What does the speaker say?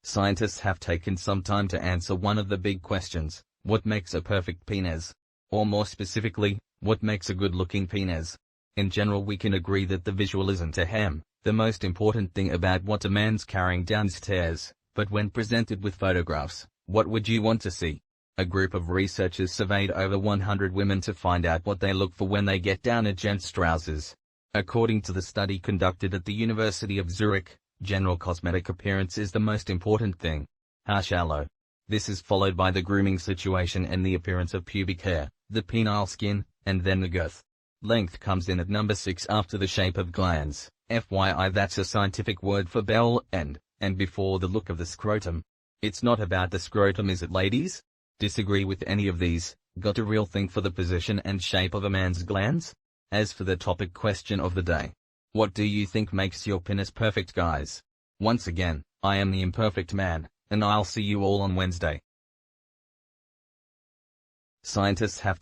Scientists have taken some time to answer one of the big questions: what makes a perfect penis? Or more specifically, what makes a good-looking penis? In general, we can agree that the visual isn't the most important thing about what a man's carrying downstairs, but when presented with photographs, what would you want to see? A group of researchers surveyed over 100 women to find out what they look for when they get down a gent's trousers. According to the study conducted at the University of Zurich, general cosmetic appearance is the most important thing. How shallow. This is followed by the grooming situation and the appearance of pubic hair, the penile skin, and then the girth. Length comes in at number 6 after the shape of glands. FYI, that's a scientific word for bell end, and before the look of the scrotum. It's not about the scrotum, is it, ladies? Disagree with any of these? Got a real thing for the position and shape of a man's glands? As for the topic question of the day, what do you think makes your penis perfect, guys? Once again, I am the Imperfect Man, and I'll see you all on Wednesday. Scientists have